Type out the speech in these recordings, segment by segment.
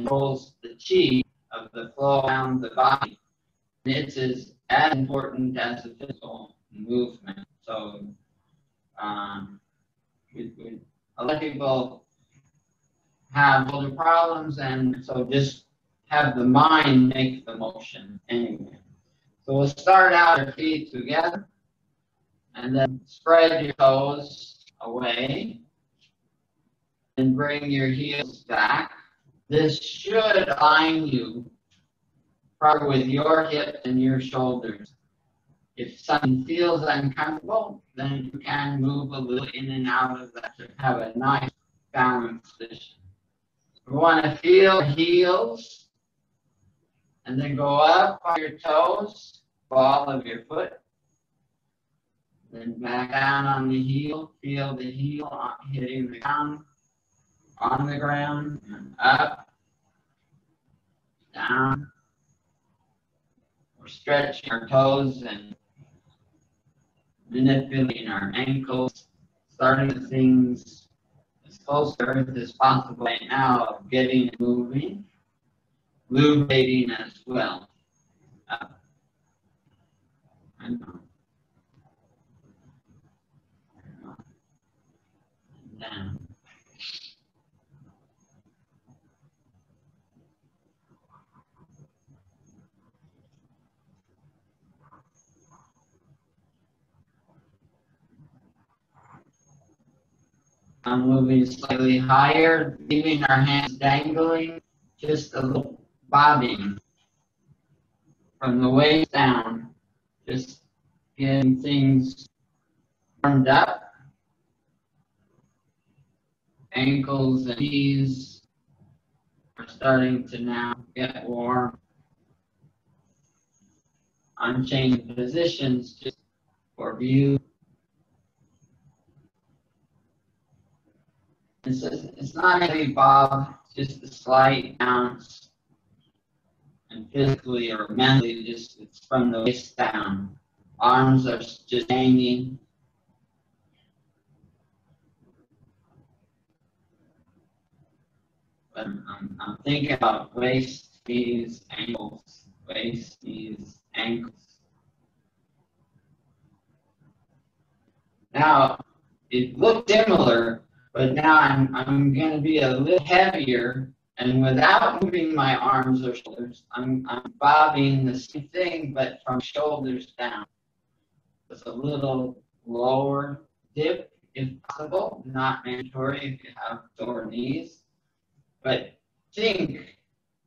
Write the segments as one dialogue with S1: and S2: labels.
S1: controls the chi of the flow around the body. It's as important as the physical movement. So a lot of people have shoulder problems, and so just have the mind make the motion anyway. So we'll start out our feet together, and then spread your toes away, and bring your heels back. This should align you probably with your hips and your shoulders. If something feels uncomfortable, then you can move a little in and out of that to have a nice balanced position. We want to feel heels, and then go up on your toes, ball of your foot. Then back down on the heel, feel the heel hitting the ground, on the ground, and up, down. We're stretching our toes and manipulating our ankles, starting things as close to earth as possible right now, of getting it moving, lubricating as well. Up and down. Down. I'm moving slightly higher, leaving our hands dangling, just a little bobbing from the waist down, just getting things warmed up. Ankles and knees are starting to now get warm. Unchanged positions just for view. It's not a heavy bob, just a slight bounce. And physically or mentally, just it's from the waist down. Arms are just hanging. But I'm thinking about waist, knees, ankles, waist, knees, ankles. Now, it looked similar, but now I'm going to be a little heavier, and without moving my arms or shoulders, I'm bobbing the same thing, but from shoulders down. It's a little lower dip, if possible, not mandatory if you have sore knees. But think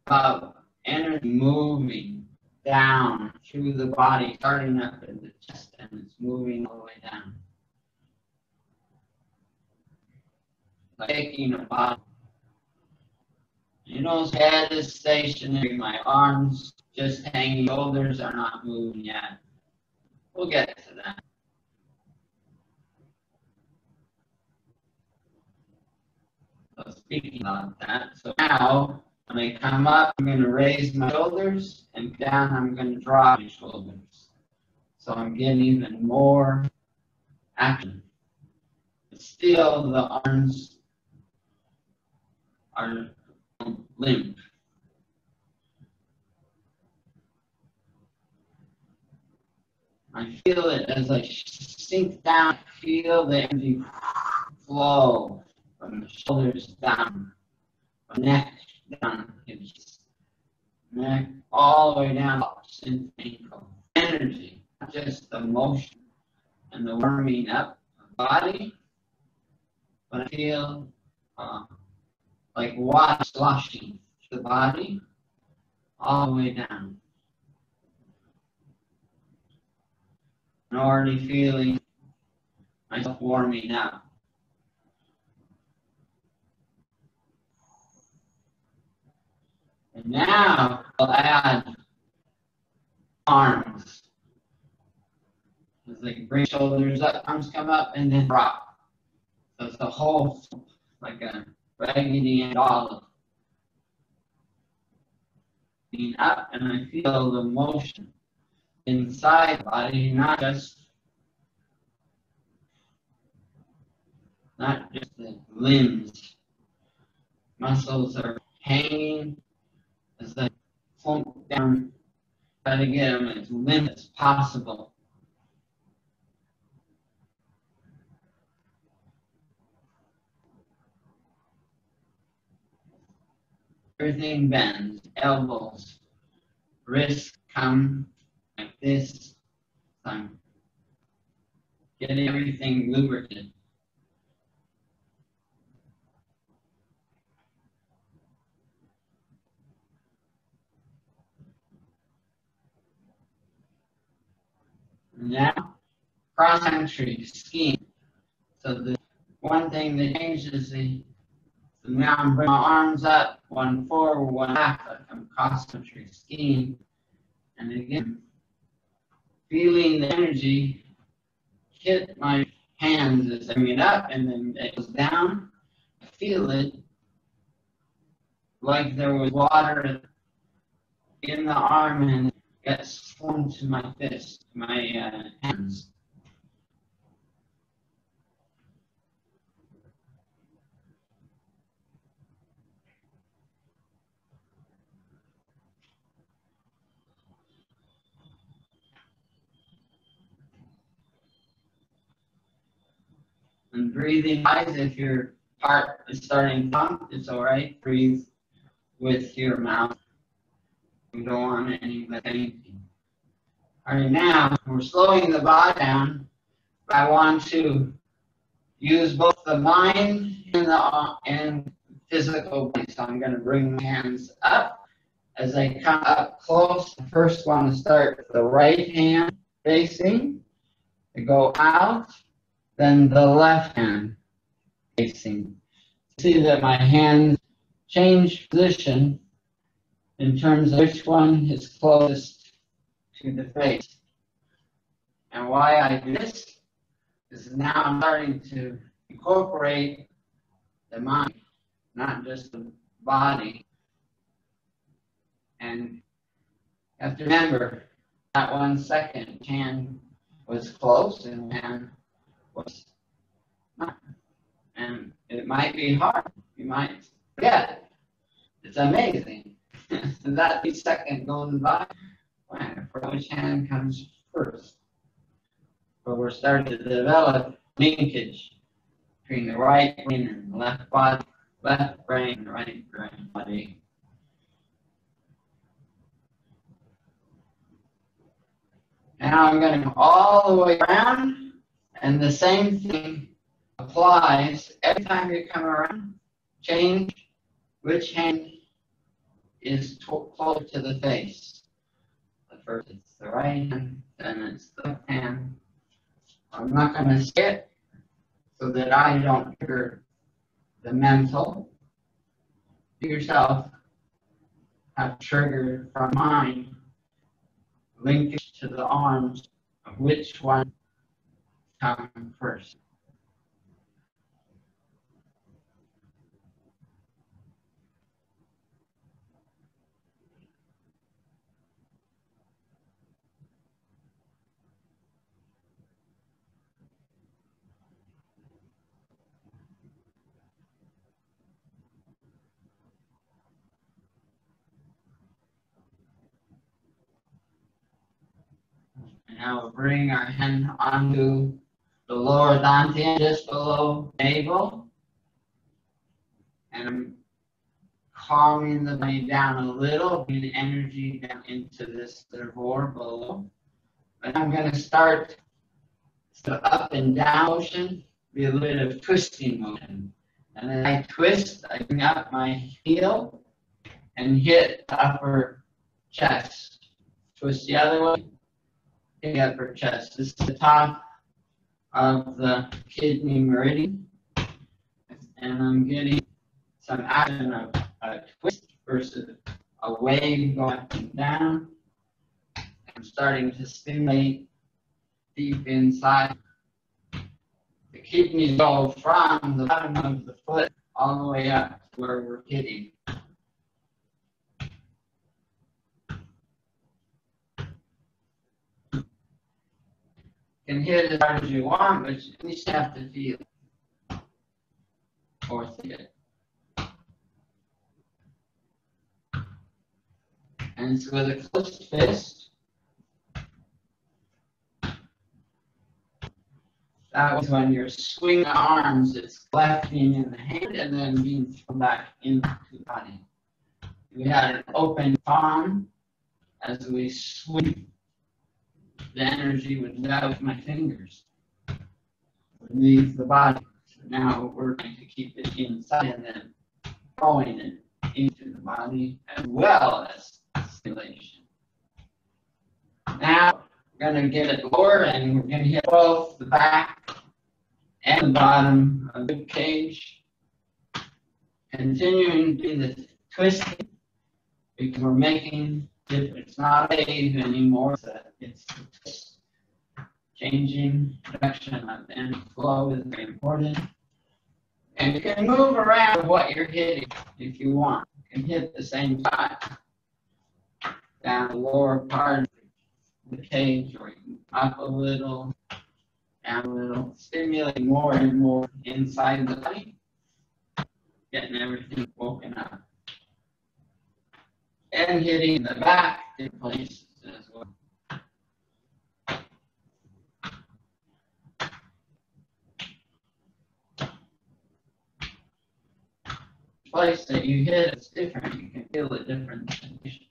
S1: about energy moving down through the body, starting up in the chest, and it's moving all the way down. Like taking a bottle. You know, head is stationary, my arms just hanging, shoulders are not moving yet. We'll get to that. So speaking about that, so now when I come up, I'm going to raise my shoulders, and down I'm going to drop my shoulders. So I'm getting even more action. But still, the arms are limp. I feel it as I sink down, feel the energy flow from the shoulders down, from neck down, hips, neck all the way down, into ankle. Energy, not just the motion and the warming up of the body, but I feel like water sloshing through the body all the way down. I'm already feeling myself warming up. And now I'll add arms. It's like bring shoulders up, arms come up, and then drop. So it's a whole, like a raggedy and olive. Being up, and I feel the motion inside the body, not just the limbs. Muscles are hanging, plump down, try to get them as limp as possible. Everything bends, elbows, wrists come like this. So I'm getting everything lubricated. Now, cross-country skiing. So the one thing that changes the now I'm bringing my arms up, one forward, one back, like I'm cross-country skiing. And again, feeling the energy hit my hands as I bring it up, and then it goes down. I feel it like there was water in the arm and it gets formed to my fist, my hands. And breathing wise, if your heart is starting to pump, it's all right. Breathe with your mouth. You don't want anything. All right, now we're slowing the body down. I want to use both the mind and physical body. So I'm going to bring my hands up. As I come up close, I first want to start with the right hand facing, to go out, then the left hand facing. See that my hands change position in terms of which one is closest to the face. And why I do this is now I'm starting to incorporate the mind, not just the body. And you have to remember that 1 second hand was close and hand was not. And it might be hard. You might forget. It's amazing. That 1 second goes by. For which hand comes first? But we're starting to develop linkage between the right brain and the left body, left brain and right brain body. Now I'm going to go all the way around, and the same thing applies every time you come around. Change which hand is close to the face. The first it's the right hand, then it's the left hand. I'm not going to say it so that I don't trigger the mental. You yourself have triggered from mind linkage to the arms of which one comes first. And now we'll bring our hand onto the lower dantian, just below navel. And I'm calming the body down a little, bringing energy down into this reservoir below. And I'm going to start the up and down motion, be a little bit of twisting motion. And then I twist, I bring up my heel and hit the upper chest. Twist the other way. The upper chest. This is the top of the kidney meridian, and I'm getting some action of a twist versus a wave going up and down. I'm starting to stimulate deep inside. The kidneys go from the bottom of the foot all the way up to where we're hitting. You can hit as hard as you want, but you at least have to feel it or see it. And And it's with a closed fist. That was when you're swinging the arms, it's collecting in the hand and then being thrown back into the body. We had an open palm. As we swing, the energy would go out with my fingers, would leave the body. So now we're going to keep it inside and then throwing it into the body as well as stimulation. Now we're going to get it lower and we're going to hit both the back and the bottom of the cage. Continuing to do the twisting because we're making it's not a wave anymore, it's a twist. Changing direction of the energy flow is very important. And you can move around what you're hitting if you want. You can hit the same spot down the lower part of the cage, or you can up a little, down a little, stimulating more and more inside the body, getting everything woken up. And hitting the back in places as well. Place that you hit is different. You can feel a different sensation.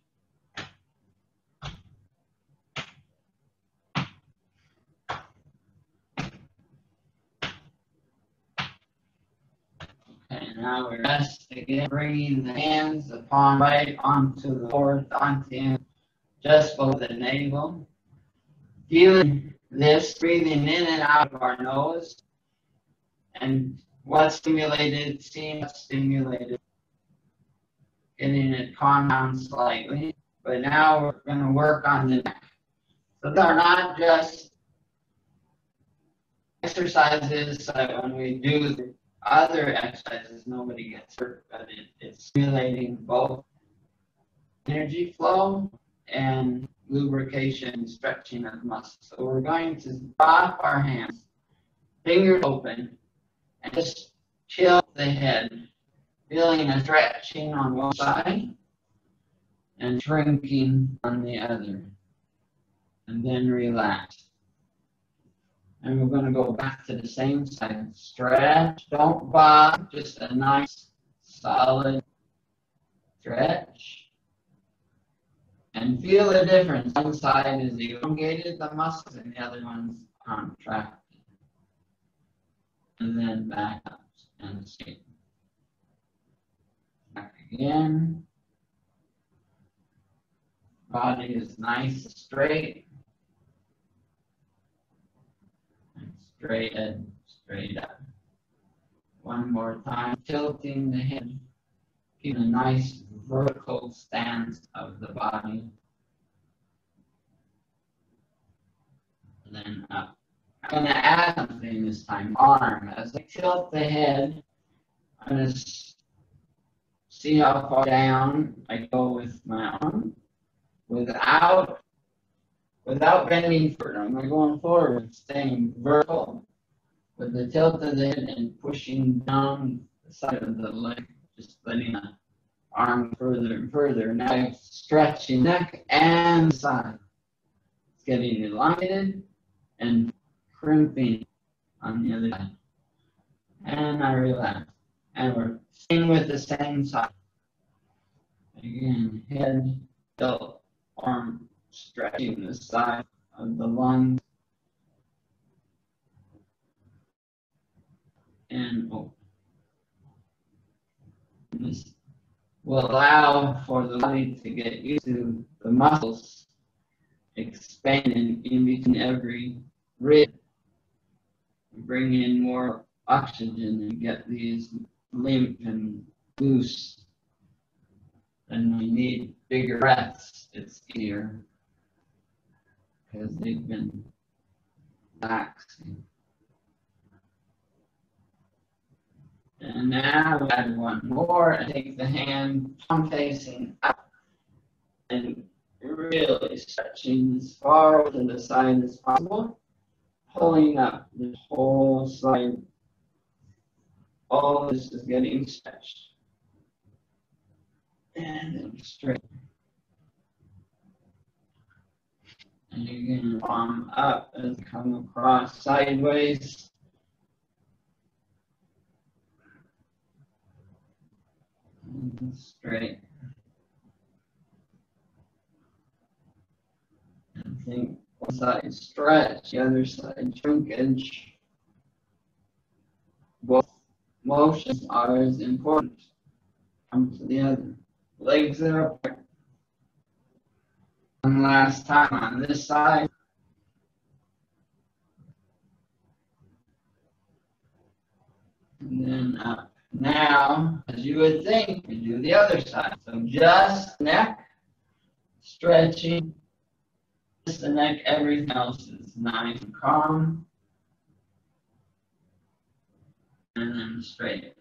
S1: Okay, now we rest again, bringing the hands, the palm right onto the fourth, onto just below the navel. Feeling this, breathing in and out of our nose. And what's stimulated, seeing what's stimulated, getting it calm down slightly. But now we're going to work on the neck. So they're not just exercises so that when we do the other exercises, nobody gets hurt, but it's stimulating both energy flow and lubrication, stretching of muscles. So we're going to drop our hands, fingers open, and just tilt the head, feeling a stretching on one side and shrinking on the other. And then relax. And we're going to go back to the same side. Stretch, don't bob, just a nice solid stretch. And feel the difference. One side is elongated, the muscles, and the other one's contracted. And then back up and escape. Back again. Body is nice, straight. And straight up. One more time, tilting the head. Keep a nice vertical stance of the body. And then up. I'm going to add something this time, arm. As I tilt the head, I'm going to see how far down I go with my arm without bending forward. I'm not going forward, staying vertical with the tilt of the head and pushing down the side of the leg, just letting the arm further and further. Now I'm stretching neck and side. It's getting elongated and crimping on the other side. And I relax. And we're staying with the same side. Again, head, tilt, arm, stretching the side of the lungs. And open. This will allow for the body to get used to the muscles expanding in between every rib. Bring in more oxygen and get these limp and loose. And we need bigger breaths. It's easier because they've been relaxing. And now we add one more. I take the hand, palm facing up, and really stretching as far to the side as possible, pulling up the whole side. All this is getting stretched. And then straight. And you can palm up and come across sideways. And straight. And think one side stretch, the other side shrinkage. Both motions are as important. Come to the other. Legs are apart. One last time on this side. And then up. Now, as you would think, we do the other side. So just neck, stretching. Just the neck, everything else is nice and calm. And then straight.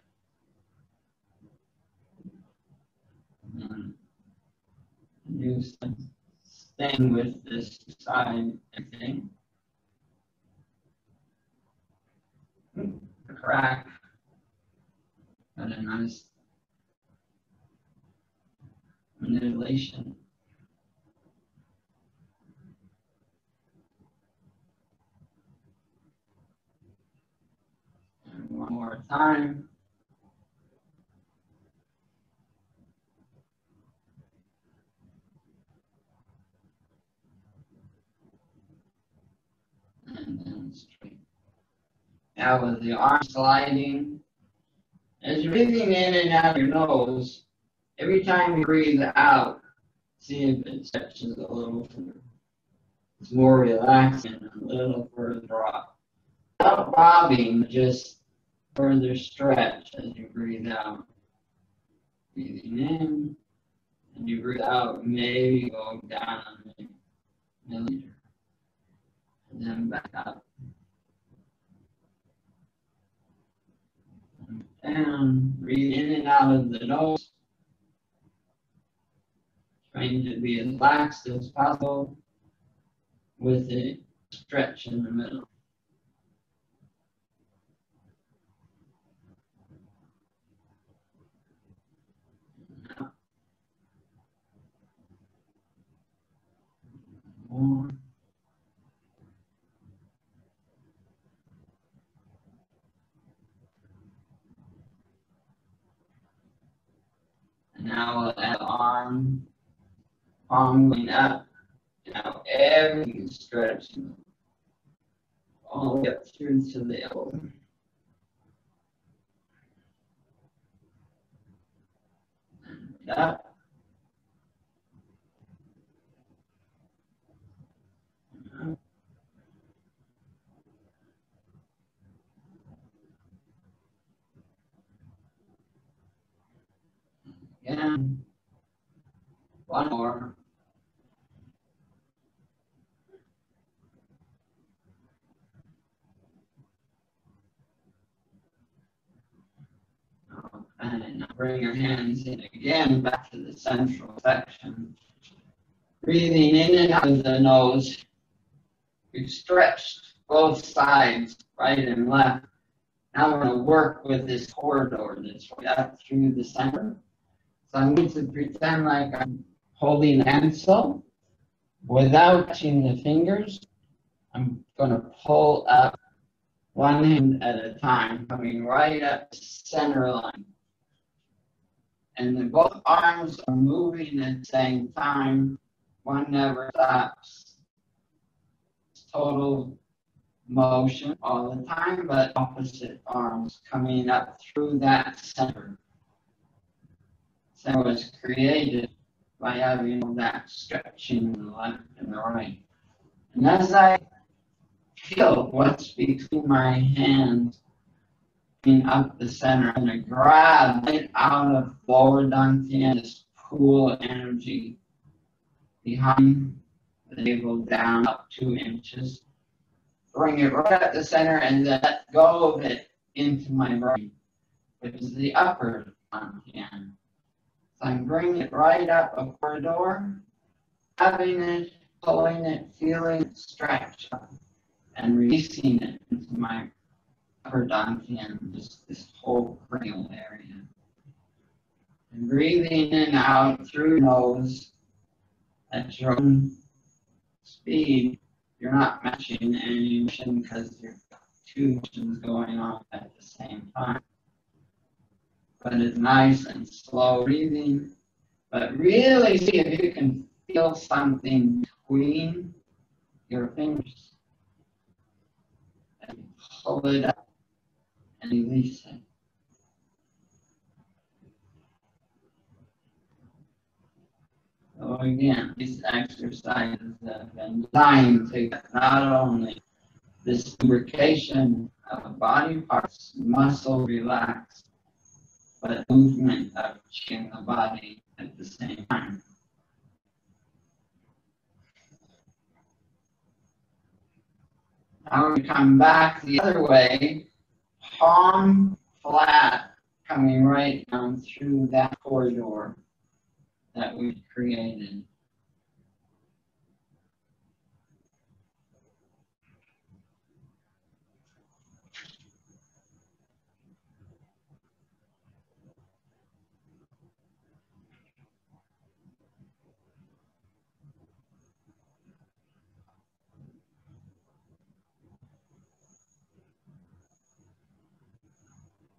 S1: And do staying with this side, I think. Crack. Got a nice manipulation. And one more time. And then straight. Now with the arm sliding, as you're breathing in and out of your nose, every time you breathe out, see if it stretches a little further. It's more relaxing, a little further up. Without bobbing, just further stretch as you breathe out. Breathing in, and you breathe out, maybe go down a millimeter. And then back up. And breathe in and out of the nose. Trying to be as relaxed as possible with a stretch in the middle. More. And now we'll add arm going up. Now everything is stretching all the way up through to the elbow. And up. Again. One more. And now bring your hands in again back to the central section. Breathing in and out of the nose. We've stretched both sides, right and left. Now we're going to work with this corridor that's right up through the center. So I'm going to pretend like I'm holding a pencil without touching the fingers. I'm going to pull up one hand at a time, coming right up the center line. And then both arms are moving at the same time. One never stops. It's total motion all the time, but opposite arms coming up through that center. Center was created by having that stretching in the left and the right. And as I feel what's between my hands up the center, I'm going to grab it out of forward dantian, this pool energy behind the navel down up 2 inches. Bring it right at the center and then let go of it into my brain, which is the upper dantian. So I'm bringing it right up a corridor, having it, pulling it, feeling it stretch up, and releasing it into my upper dantian, just this whole cranial area. And breathing in and out through your nose at your own speed, you're not matching any motion because you've got two motions going on at the same time. But it's nice and slow breathing. But really see if you can feel something between your fingers. And pull it up and release it. So again, these exercises have been designed to get not only this lubrication of body parts, muscle relaxed, but movement of chi in the body at the same time. Now we come back the other way, palm flat, coming right down through that corridor that we've created.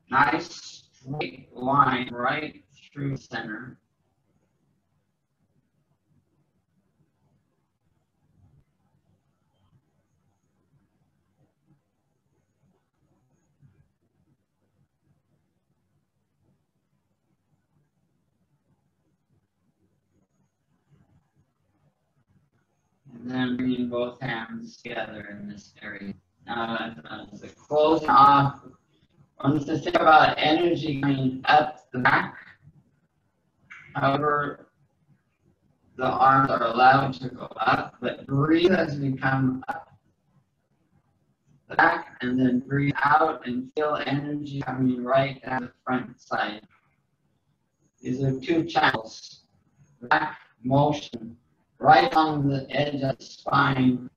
S1: Nice straight line right through center. And then bringing both hands together in this area. Now, as a closing off, I want to think about energy going up the back. However, the arms are allowed to go up, but breathe as we come up the back, and then breathe out and feel energy coming right down the front side. These are two channels. Back motion right on the edge of the spine.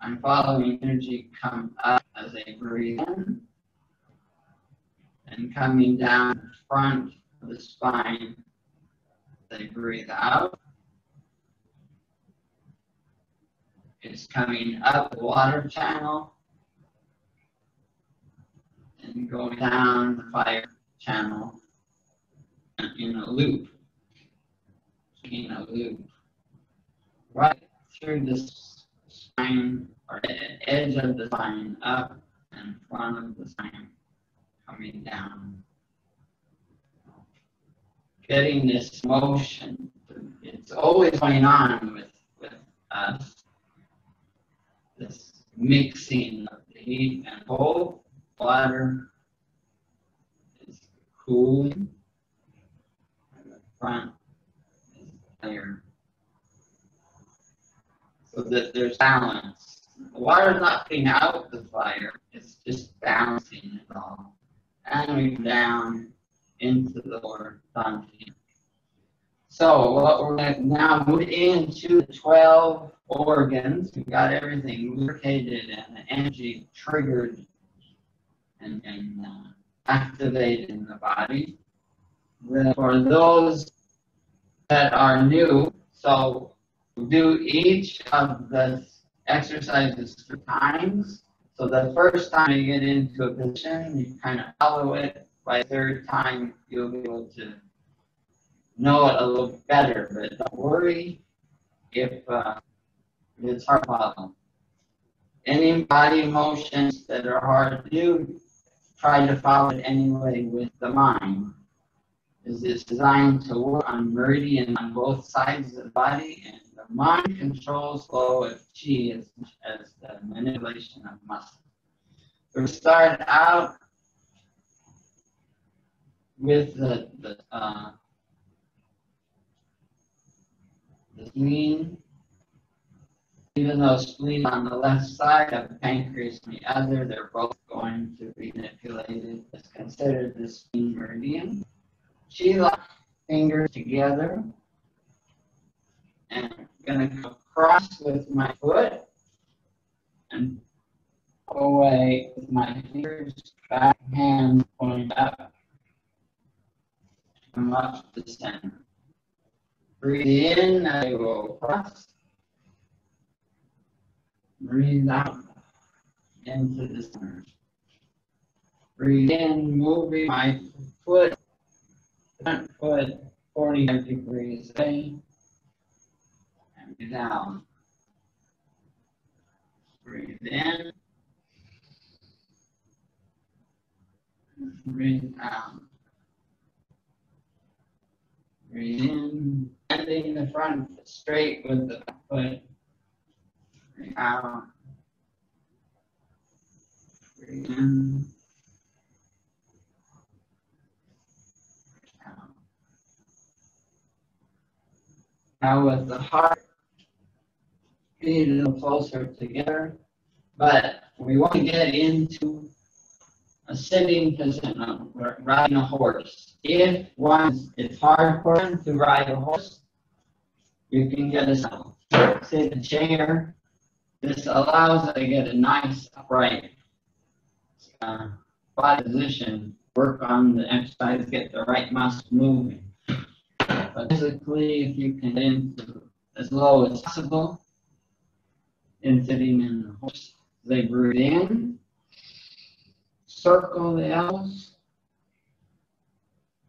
S1: I'm following energy come up as I breathe in, and coming down the front of the spine as I breathe out. It's coming up the water channel and going down the fire channel in a loop. In a loop. Right through the spine or edge of the spine, up and front of the spine, coming down. Getting this motion, it's always going on with us. This mixing of the heat and cold. Water is cooling, and the front is fire. So that there's balance. The water is not putting out the fire, it's just balancing it all. And we come down into the lower dantian. So what we're going to now move into the 12 organs. We've got everything lubricated and the energy triggered and activated in the body. For those that are new, so we'll do each of the exercises 3 times. So the first time you get into a position, you kind of follow it. By the 3rd time, you'll be able to know it a little better. But don't worry if it's hard to follow. Any body motions that are hard to do, try to follow it anyway with the mind. It's designed to work on meridian on both sides of the body, and the mind controls flow of chi as much as the manipulation of muscle. We start out with the spleen. Even though spleen on the left side of the pancreas on the other, they're both going to be manipulated. It's considered the spleen meridian. Chi lock fingers together, and I'm going to go across with my foot and pull away with my fingers, back hand pointing up, come up to the center. Breathe in, I go across. Breathe out into the center. Breathe in, moving my foot, front foot 45 degrees away. And breathe out. Breathe in. Breathe out. Breathe in, bending the front foot straight with the back foot. Breathe out. Breathe in. Breathe out. Now with the heart, feet a little closer together, but we want to get into a sitting position, riding a horse. If it's hard for them to ride a horse, you can get a sit in a chair. This allows us to get a nice upright body position, work on the exercise, get the right muscle moving. But physically, if you can get into as low as possible in sitting in the horse, they breathe in. Circle the elbows,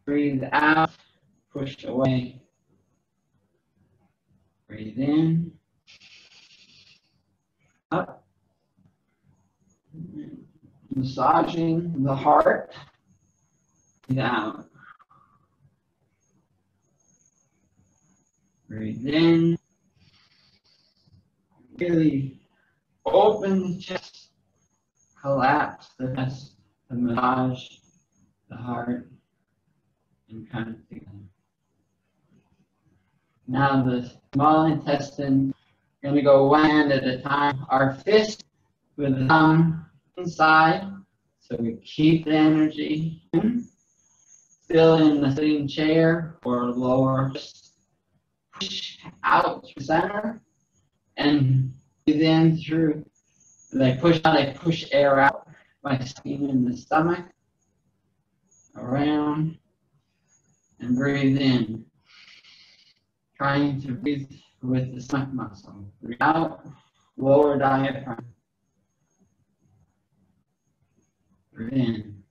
S1: breathe out, push away, breathe in, up, massaging the heart, breathe out, breathe in, really open the chest, collapse the chest, to massage the heart and kind of together. Now the small intestine, going to go one hand at a time. Our fist with the thumb inside, so we keep the energy in. Still in the sitting chair or lower. Just push out to center and breathe in through. They push out, they push air out by sucking in the stomach, around, and breathe in. Trying to breathe with the stomach muscle. Breathe out, lower diaphragm. Breathe in.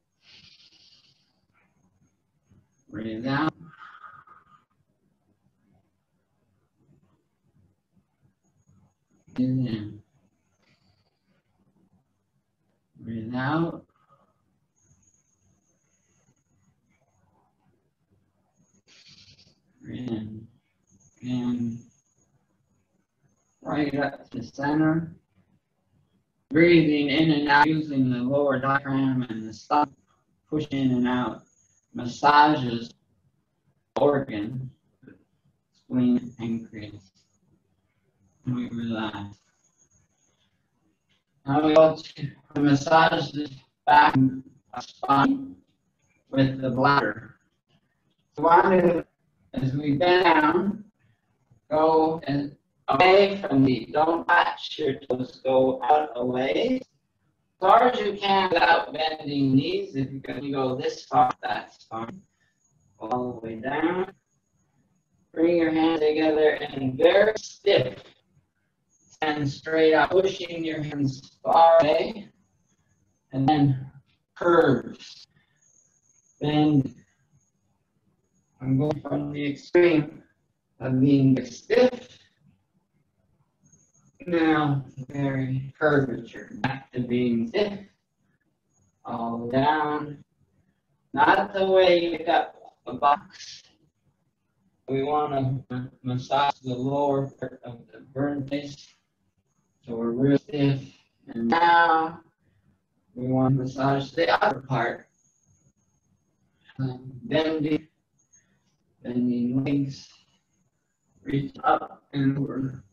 S1: Breathe out. Breathe in. Breathe out. Breathe in. And right up to center. Breathing in and out using the lower diaphragm and the stomach. Push in and out. Massages organ, spleen, pancreas. And we relax. Now we go to massage the back spine with the bladder. So what I do as we bend down, go and away from the, don't touch your toes, go out away. As far as you can without bending knees. If you can go this far, that's fine. All the way down. Bring your hands together and very stiff. Stand straight out, pushing your hands far away. And then curves. Bend. I'm going from the extreme of being stiff. Now, very curvature. Back to being stiff. All down. Not the way you got a box. We want to massage the lower part of the burn place. So we're real stiff. And now we want to massage the upper part. Bending legs. Reach up and over.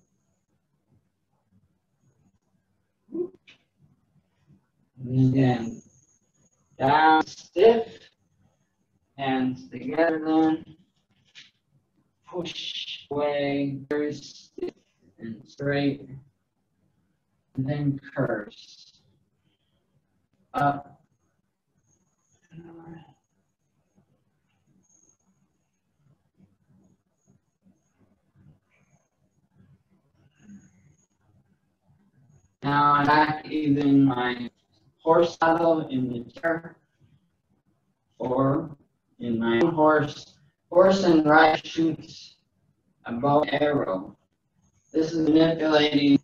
S1: And again, down stiff. Hands together then. Push away, very stiff and straight. And then curves. Up and over. Now I'm back using my horse saddle in the chair or in my own horse. Horse and rider shoots a bow and arrow. This is manipulating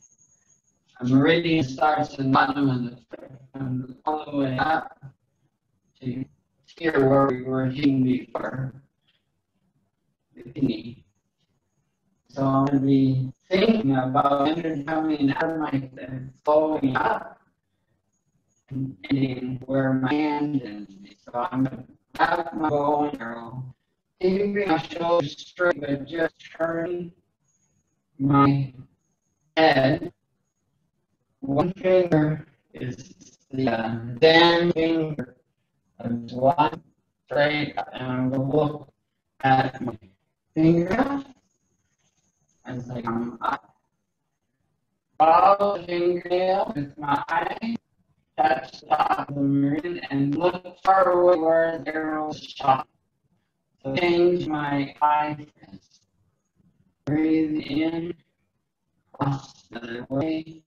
S1: a meridian starts at the bottom of the foot and all the way up to here where we were hitting before the knee. So I'm going to be thinking about energy coming out of my head, flowing up and ending where my hand is. So I'm going to have my bow and arrow, keeping my shoulders straight, but just turning my head. One finger is the Dan finger of one straight, and I'm going to look at my finger as I come up. Follow the fingernail with my eye, touch the top of the meridian, and look far away where the arrow is shot. So change my eye. Breathe in, cross the other way.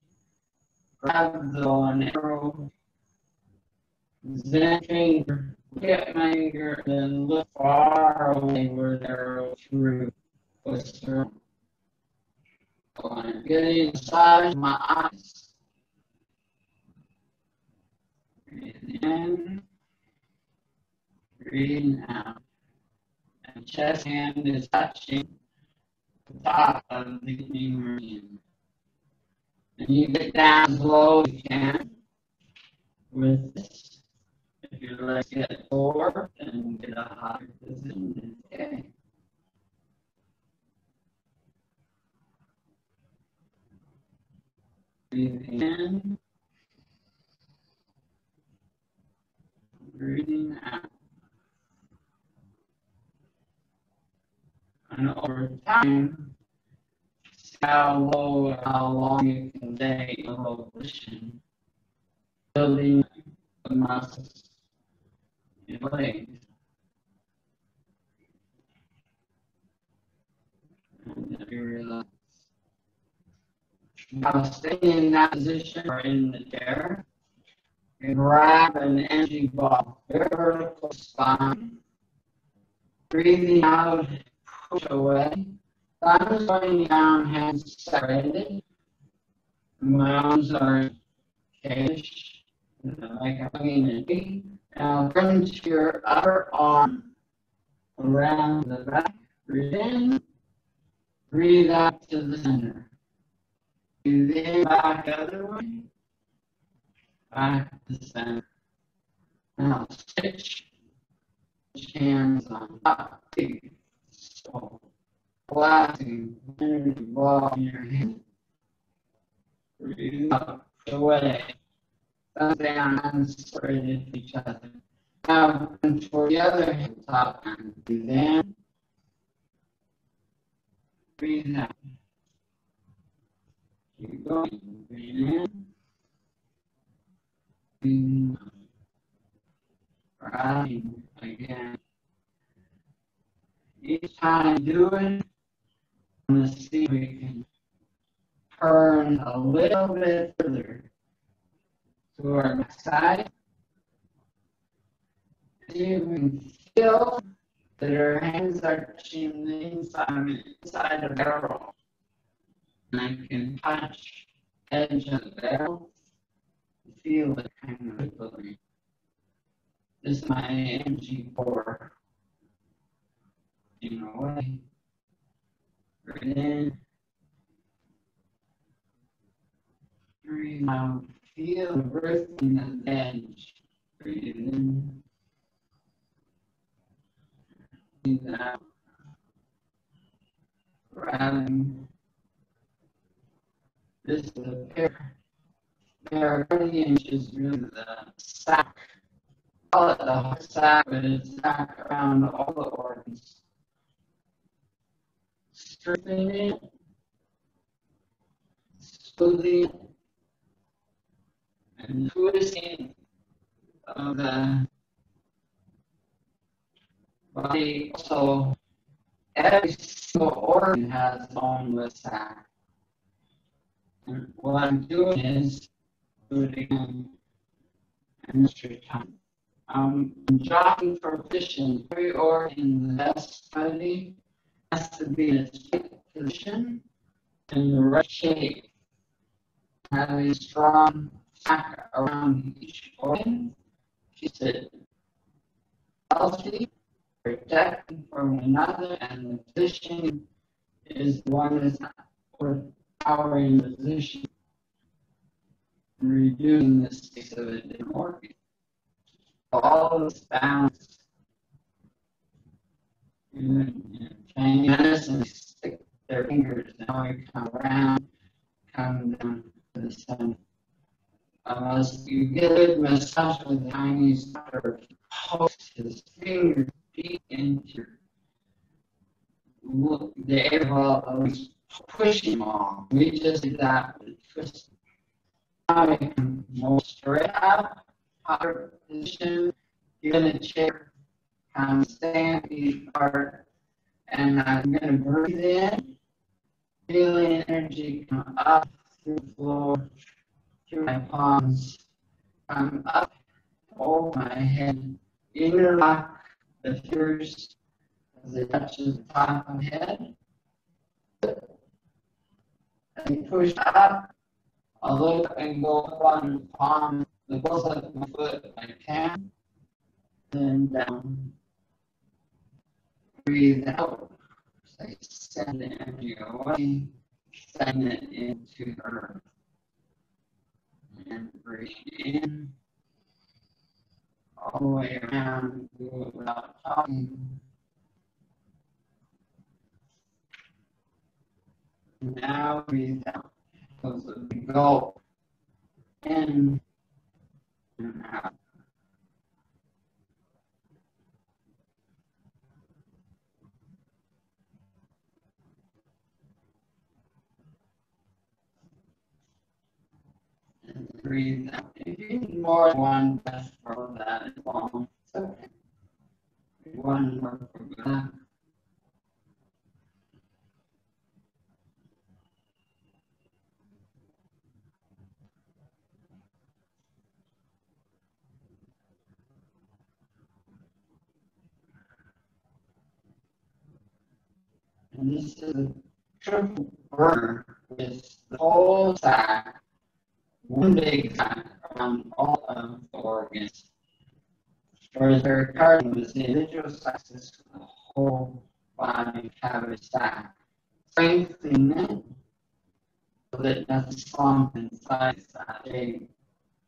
S1: Grab the bow and arrow, then finger, look at my finger, then look far away where the arrow goes through. So I'm getting inside my eyes. Breathe in, breathe out. And chest hand is touching the top of the knee meridian. And you get down as low as you can with this. If your legs get sore, then get a higher position. Okay. Breathe in. Breathing out. And over time, how low or how long you can stay in a low position, building the muscles in your legs. And if you relax. Now stay in that position or in the chair. And grab an energy ball, vertical spine. Breathing out, push away. Thumbs going down, hands separated. My arms are caged, like I'm hugging a tree. Now bring to your upper arm around the back. Breathe in, breathe out to the center. Breathe in, back other way. Back to the center. Now switch hands on top. Big, so collapsing energy ball in your hand. Breathe up, away. Thumbs down, hands separated from each other. Now, and for the other hand, top hand. Breathe in. Breathe out. Keep going. Breathe in. Breathe out. Rising again. Each time you do it, I'm going to see if we can turn a little bit further toward my side. See if we can feel that our hands are touching the inside of the barrel. And I can touch the edge of the barrel and feel it kind of rippling. This is my energy pour in a way. Breathe in. Breathe out. Feel the rippling of the edge. Breathe in. Breathe out. Grabbing. This is the Meridian is really the sac. Call it the heart sac, but it's sac around all the organs. Stripping it, smoothing it, and twisting of the body. So every single organ has its own sac. And what I'm doing is do it again an extra time. I'm jogging for position. Every organ in the best body has to be in a straight position in the right shape, having a strong sac around each organ keeps it healthy, protecting from another, and the position is one that's powering the position and reducing the state of a different organ. All this balance, Chinese medicine, stick their fingers and we come around, come down to the center. As you get a good massage with the Chinese doctor, he pokes his fingers deep into the air while he's pushing on. We just did that with twist. Now you can go straight up, higher position, you're in a chair, kind of stand apart, and I'm going to breathe in, feeling energy come up through the floor, through my palms, come up over my head, interlock the fingers as it touches the top of my head, and push up. I'll look and go up on the palm, the both of my foot if I can, then down. Breathe out. So I send the energy away, send it into the earth. And breathe in, all the way around, do it without talking. And now breathe out. So we go in and out. And breathe out. If you need more than one breath for that long, it's okay. One more for that. And this is a triple burner with the whole sac, one big sac around all of the organs. Whereas pericardium is the individual sacs for the whole body cavity sac. Strengthening it so that it doesn't slump inside that very,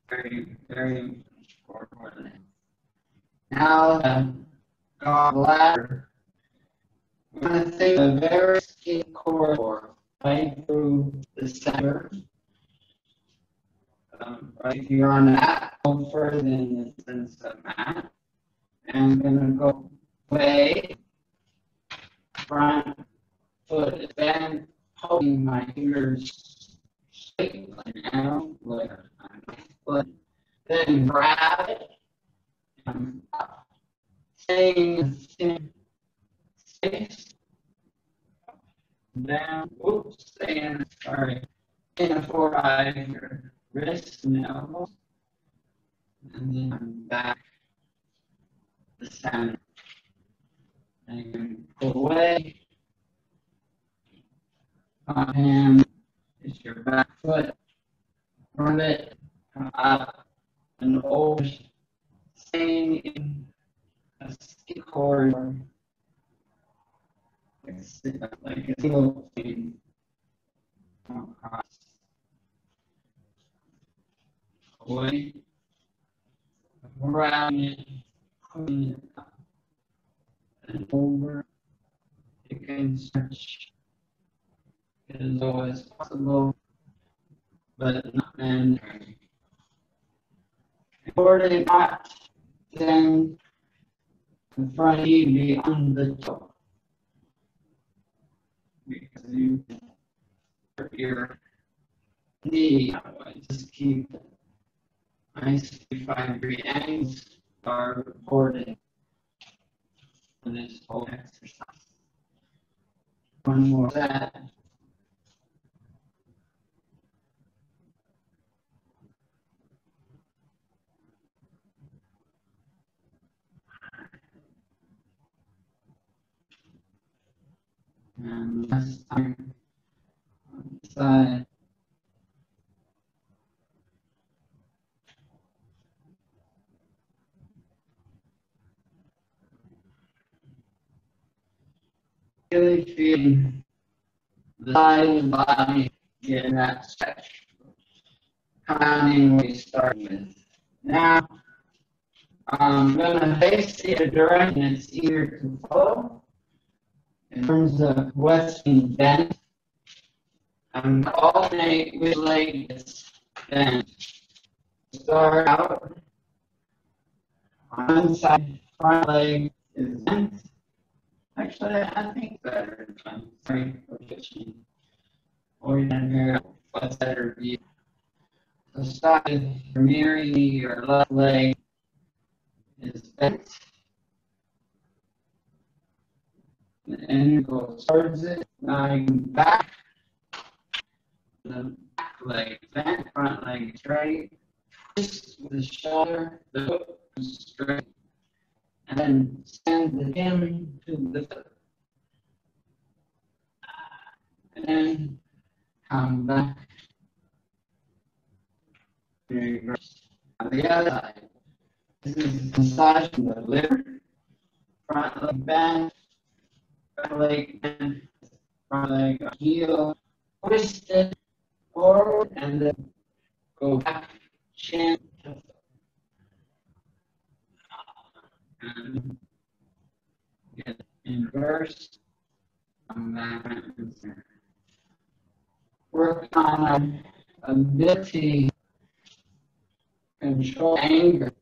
S1: very, very important. Now the gallbladder. We're going to take a very skin corridor right through the center. Right here on that, go further in the sense of that. And I'm going to go way front foot, then holding my fingers straight like now, like on my foot. Then grab it and up. Staying in the same space. Down, oops, staying, sorry, in a forearm, your wrists and elbows, and then back to the center. And you can pull away. Top hand is your back foot. Run it, come up and over, staying in a stick corridor. Like a single thing across, away, around it, pulling it up and over. You can stretch it as low as possible, but not mandatory. Important not then the front knee be on the toe. Because you hurt your knee, just keep nice 45-degree angles are reported in this whole exercise. One more set. And last time on the side. Really feeling the side of the body getting that stretch. Compounding we start with. Now, I'm going to face the direction it's easier to follow. In terms of what's being bent, I'm going to alternate which leg is bent. Start out on one side, front leg is bent. Actually, I think better. I'm sorry for switching. Or you can hear what's better view. So start with your Meridian, your left leg is bent. And you go towards it. Now you come back. The back leg bent, front leg straight. Twist with the shoulder, the foot is straight. And then send the hand to the foot. And then come back. Reverse. On the other side. This is massaging the liver. Front leg bend. Front leg bend. Front leg heel. Twist it forward and then go back. Chin to foot. And get inverse. Come back and center. Work on ability to control anger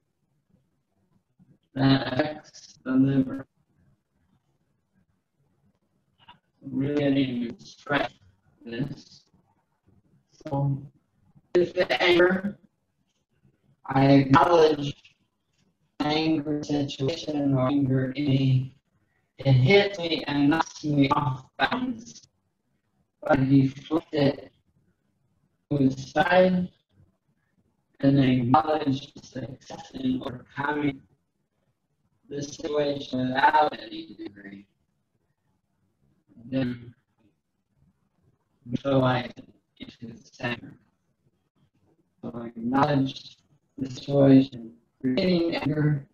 S1: that affects the liver. Really stretch this. So, with the anger, I acknowledge anger situation or anger in me. It hits me and knocks me off balance. But you flip it to the side and acknowledge success in overcoming the situation without any degree. Then visualize it into the center. So acknowledge the situation, creating anger,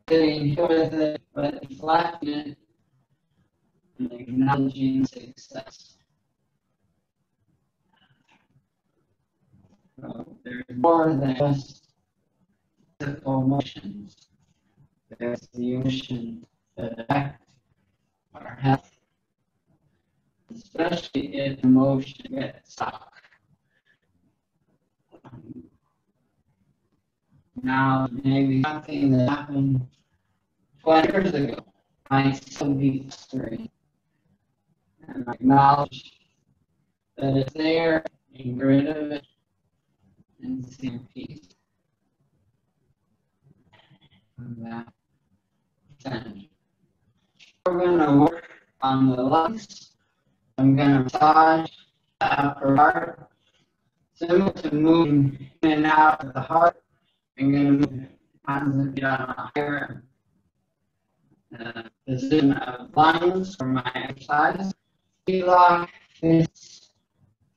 S1: getting hit with it, but deflecting it, and acknowledging success. So there's more than just physical emotions. There's the emotions that affect our health, especially if emotion gets stuck. Now, maybe something that happened 20 years ago might still be frustrating. And I acknowledge that it's there, and get rid of it, and see in peace. And that percentage. We're going to work on the lungs. I'm going to massage the upper heart, similar to moving in and out of the heart. I'm going to move hands and feet on a higher position of lungs for my exercise. Lock fists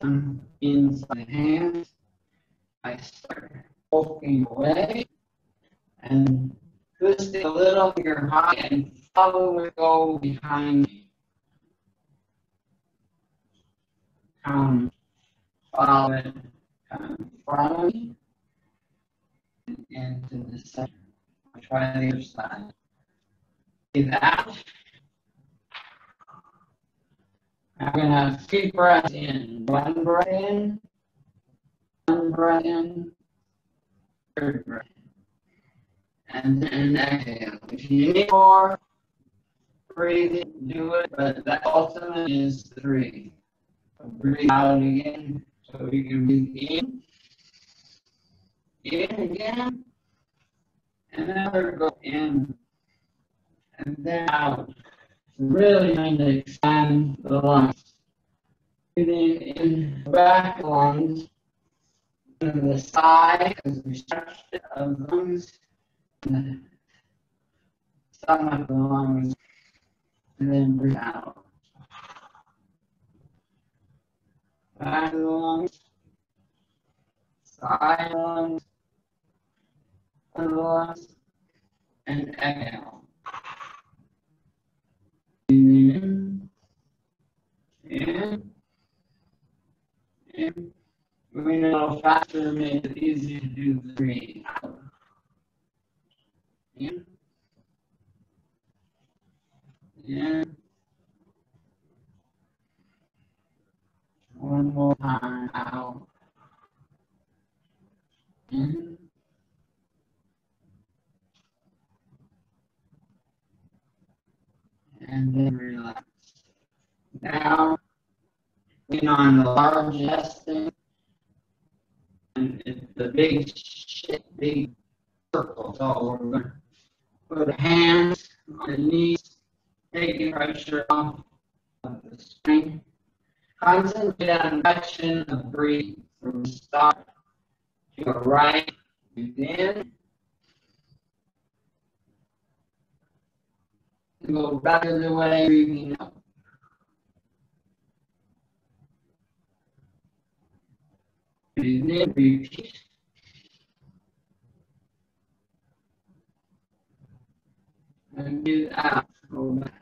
S1: inside the hands. I start poking away and twist it a little finger high and follow it go behind me. Come follow it come in front of me and into the center. I'll try the other side. Breathe out. I'm going to have 3 breaths in. 1 breath in, 1 breath in, 3rd breath in. And then exhale. If you need more breathing, do it, but that ultimate is 3. So breathe out again. So you can breathe in again, and then go in, and then out. Really trying to expand the lungs. Breathing in the back of the lungs, and the side, because we stretched it of the lungs, and the stomach of the lungs, and then breathe out. Back of the lungs, side lungs, front of the lungs, and exhale. In, in, in. Moving a little faster makes it easier to do the breathe. In, in. One more time out. In. And then relax. Now, in on the large intestine, and it's the big circle. So we're going to put hands on the knees, taking pressure off of the spine. Concentrate on direction of breathing from the start to your right, within. Go back of the way, breathing out. Breathe in, repeat. And breathe out. Go back.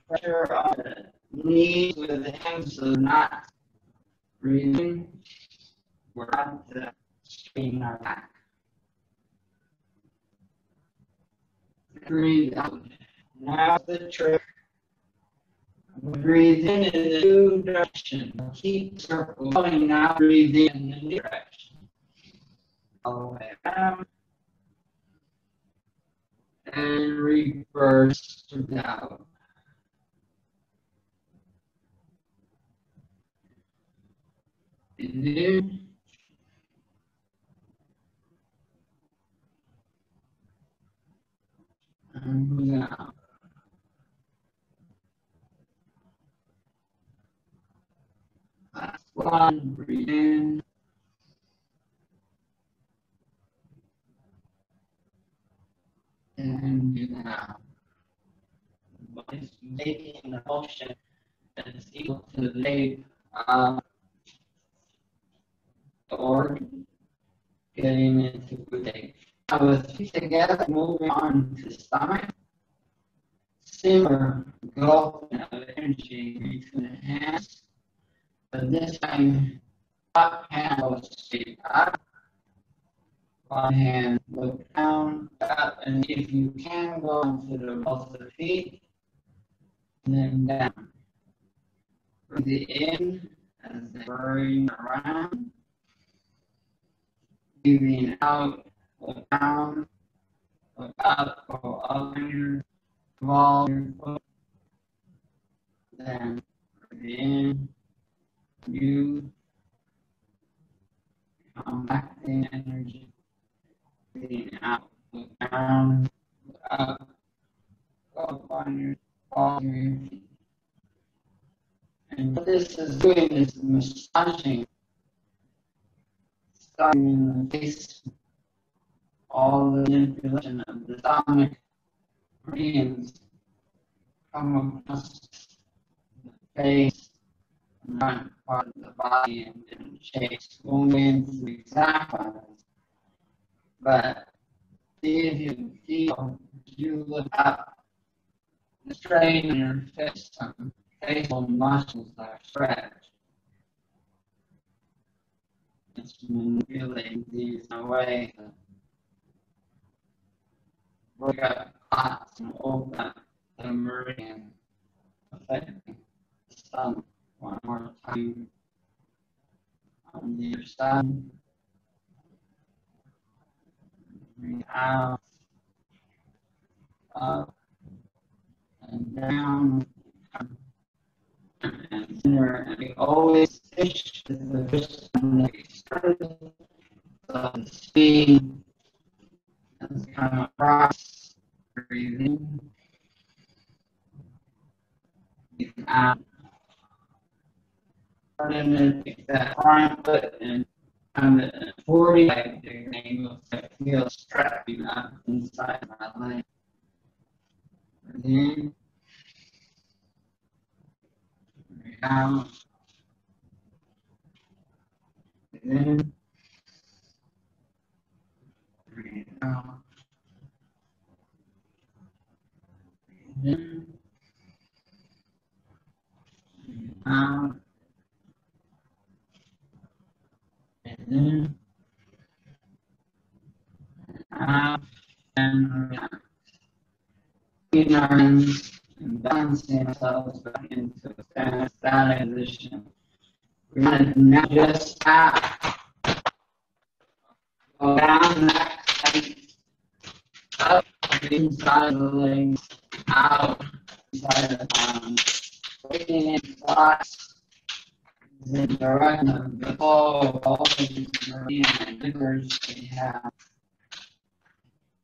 S1: Pressure on the knees with the hands so not breathing. We're not straighten our back. Breathe out. Now the trick. Breathe in the new direction. Keep circle going. Now breathe in the new direction. All the way around. And reverse down. In. And out. Last one, breathe in. And breathe out. Body's making a motion that is equal to the weight of the organ getting into good shape. Now with feet together, moving on to stomach. Similar gulp of energy between the hands. But this time, top hand goes straight up. One hand look down, up, and if you can, go onto the both of the feet, and then down. Breathe in as they burn around. Breathing out, look down, look up, go up your wall, your foot. Then breathe in, you come back to the energy. Breathing out, look down, look up, go up on your ball, your feet. And what this is doing is massaging, starting in the face, all the manipulation of the stomach, meridians come across the face, and front part of the body, and different shapes, going into examples. But see if you can feel, as you look up, the strain in your face, some facial muscles are stretched. It's manipulating these in a way that we got clots and open the meridian, affecting the stomach. One more time on the other side. Breathe out, up, and down. And we always fish is the first time that we started. So the speed has come across. Breathe in. Breathe out. Starting to take that front foot and kind of 45-degree angle so I feel strapping up inside my leg. Breathe in. Breathe out. in, breathe out, breathe in, breathe out, breathe in, out, and relax. Clean our hands and balancing ourselves back into a static position. We're going to now just tap, go down that side, up, inside the legs, out, inside the arms, breaking in thoughts, the direction of the flow of all these meridian and rivers we have.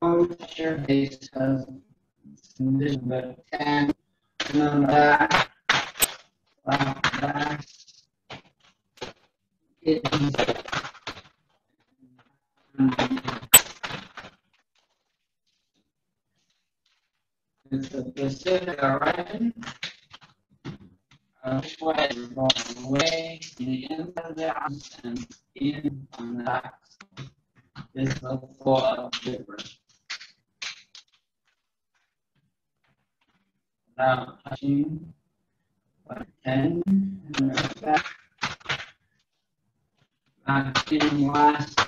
S1: Touch your face because it's a little bit of 10, and then back, back, it's a specific direction. Which way we're going away to the end of the house and in on the back. This is the flow of river. Without touching, like 10, and back. Back in last,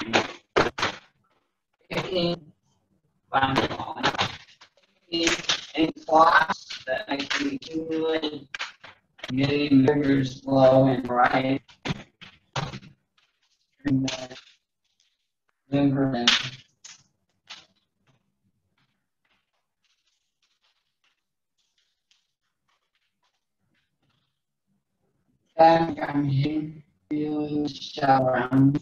S1: picking, back on. In class that actually accumulate, getting rivers flow and right. And that river and back I'm here, feeling shower around,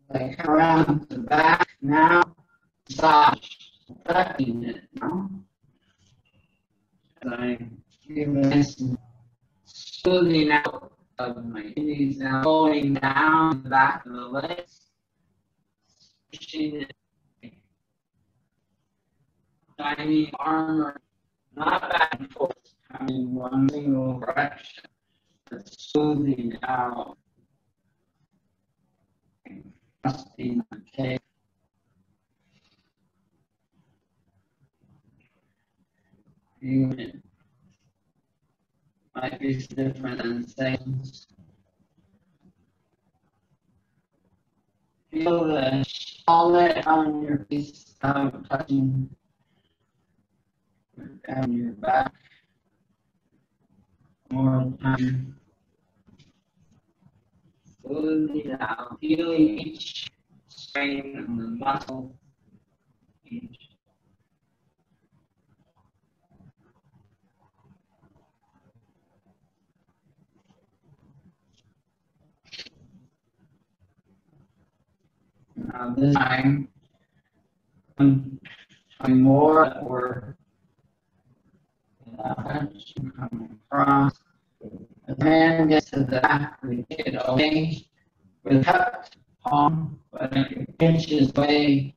S1: like around the back now, massage, affecting it now. I'm giving some smoothing out of my knees now, going down the back of the legs, pushing it, tiny arm, not back and forth, coming one single direction, but smoothing out, trusting the cake. It might be different than things. Feel the solid on your piece of touching down your back. More time. Slowly out, feeling each strain in the muscle. Each. Now this time, coming more or coming across. The hand gets to the back, we get away without palm, but if it pinches away,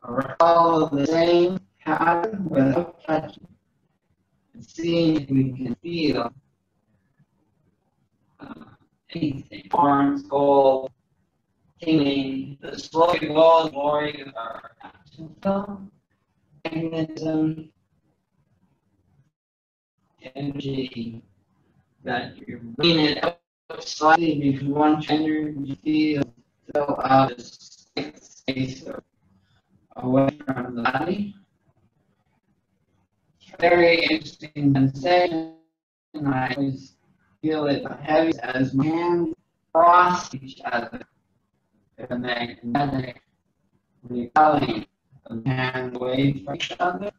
S1: or follow the same pattern without touching. And seeing if we can feel anything. Arms, gold, tingling. The slower you go, the more you are action mechanism, energy, that you're bringing it up slightly before you feel fill out this space away from the body. Very interesting sensation. I always feel it heavy as my hands cross each other. The magnetic repelling of the hands away from each other,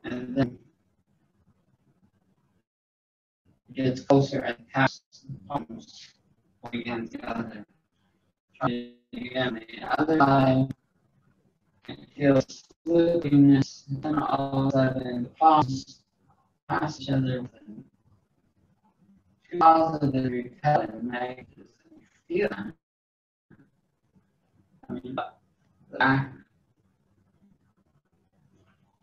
S1: and then it gets closer and taps the palms against the other. Try again the other side. It feels sleepiness, and then all of a sudden the palms pass each other with two positive repelling magnets. Feel that.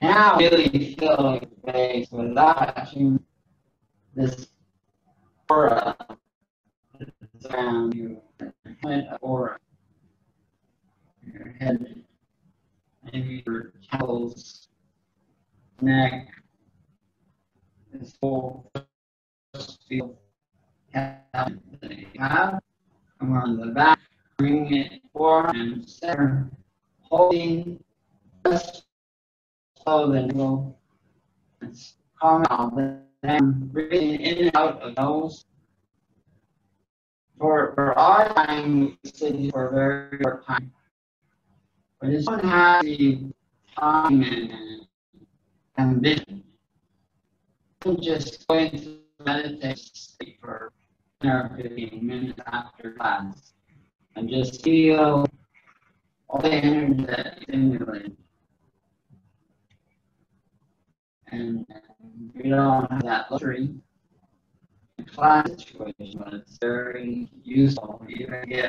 S1: Now really feel like the base without touching this aura around you. point of aura. Your head, maybe your temples, neck, this whole feel that you have. Come on the back, bring it forward and center, holding just so the navel is calm out. Then breathing in and out of nose. For our time, we sit for a very short time. But this one has the time and ambition. Don't just go into meditation state for 10 or 15 minutes after class and just feel all the energy that is stimulated. And we don't have that luxury in class situation, but it's very useful. You even get